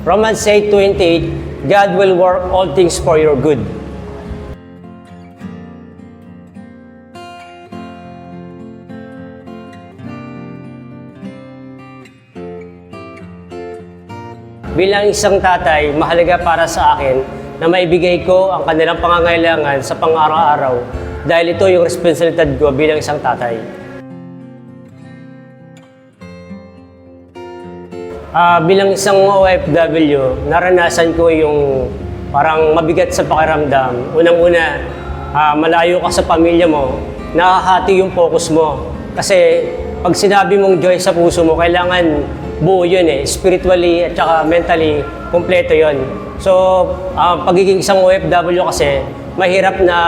Romans 8:28, God will work all things for your good. Bilang isang tatay, mahalaga para sa akin na maibigay ko ang kanilang pangangailangan sa pang-araw-araw dahil ito yung responsibilidad ko bilang isang tatay. Bilang isang OFW, naranasan ko yung parang mabigat sa pakiramdam. Unang-una, malayo ka sa pamilya mo, nakahati yung focus mo. Kasi pag sinabi mong joy sa puso mo, kailangan buo yun spiritually at saka mentally, kompleto yun. So, pagiging isang OFW kasi, mahirap na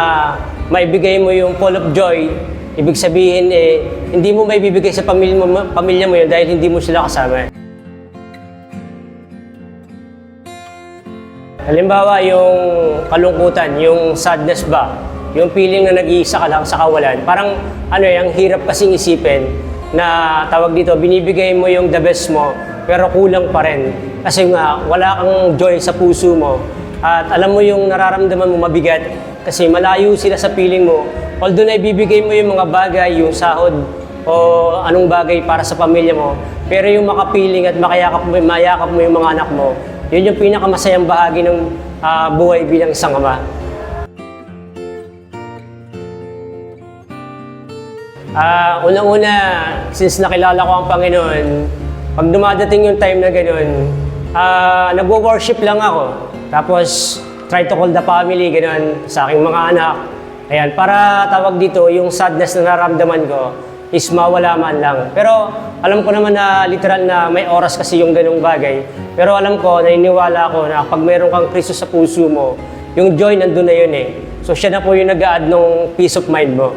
maibigay mo yung full of joy. Ibig sabihin, hindi mo maibibigay sa pamilya mo yun dahil hindi mo sila kasama. Halimbawa, yung kalungkutan, yung sadness ba, yung feeling na nag-iisa ka lang sa kawalan, parang ang hirap kasing isipin na tawag dito, binibigay mo yung the best mo, pero kulang pa rin. Kasi nga, wala kang joy sa puso mo. At alam mo yung nararamdaman mo mabigat, kasi malayo sila sa feeling mo. Although na ibibigay mo yung mga bagay, yung sahod, o anong bagay para sa pamilya mo, pero yung makapiling at mayakap mo yung mga anak mo, yun yung pinakamasayang bahagi ng buhay bilang isang ama. Unang-una, since nakilala ko ang Panginoon, pag dumadating yung time na gano'n, nagwo-worship lang ako. Tapos, try to call the family, gano'n, sa aking mga anak. Ayan, para tawag dito, yung sadness na naramdaman ko is mawala man lang. Pero alam ko naman na literal na may oras kasi yung ganung bagay. Pero alam ko, naniniwala ako na pag mayroon kang Kristo sa puso mo, yung joy nandun na yun So siya na po yung nag-a-add ng peace of mind mo.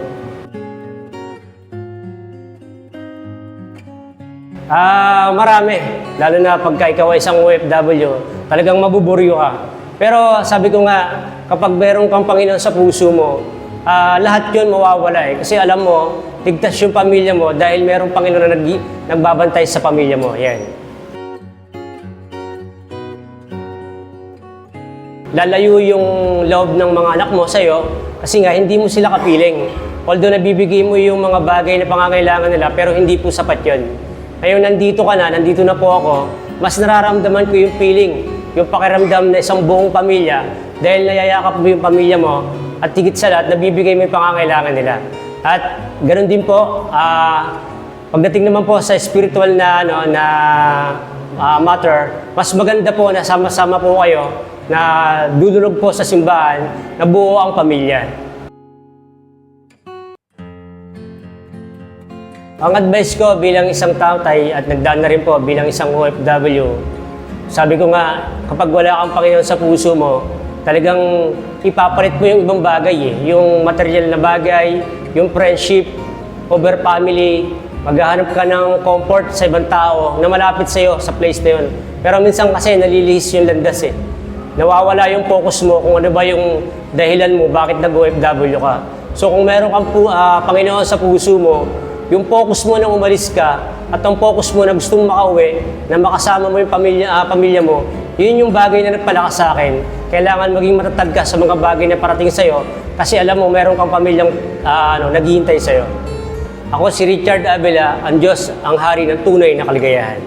Marami. Lalo na pagka ikaw ay isang OFW, talagang mabuburyo ka. Pero sabi ko nga, kapag mayroon kang Panginoon sa puso mo, lahat yun mawawala Kasi alam mo, ligtas yung pamilya mo dahil mayroong Panginoon na nagbabantay sa pamilya mo. Yan. Lalayo yung loob ng mga anak mo sa'yo kasi nga hindi mo sila kapiling. Although nabibigay mo yung mga bagay na pangangailangan nila pero hindi po sapat yun. Ngayon nandito ka na, nandito na po ako, mas nararamdaman ko yung feeling, yung pakiramdam na isang buong pamilya dahil nayayakap mo yung pamilya mo at higit sa lahat, nabibigay mo yung pangangailangan nila. At ganoon din po, pagdating naman po sa spiritual na, matter, mas maganda po na sama-sama po kayo na dudulog po sa simbahan na buo ang pamilya. Ang advice ko bilang isang tatay at nagdaan na rin po bilang isang OFW, sabi ko nga, kapag wala kang Panginoon sa puso mo, talagang ipapalit mo yung ibang bagay yung material na bagay, yung friendship, over family, maghahanap ka ng comfort sa ibang tao na malapit sa'yo sa place na yun. Pero minsan kasi nalilihis yung landas Nawawala yung focus mo kung ano ba yung dahilan mo bakit nag-OFW ka. So kung meron kang Panginoon sa puso mo, yung focus mo na umalis ka at ang focus mo na gustong makauwi, na makasama mo yung pamilya mo, yun yung bagay na nagpalakas sa akin. Kailangan maging matatag ka sa mga bagay na parating sa'yo kasi alam mo, meron kang pamilyang naghihintay sa'yo. Ako si Richard Abela, ang Diyos, ang Hari ng tunay na kaligayahan.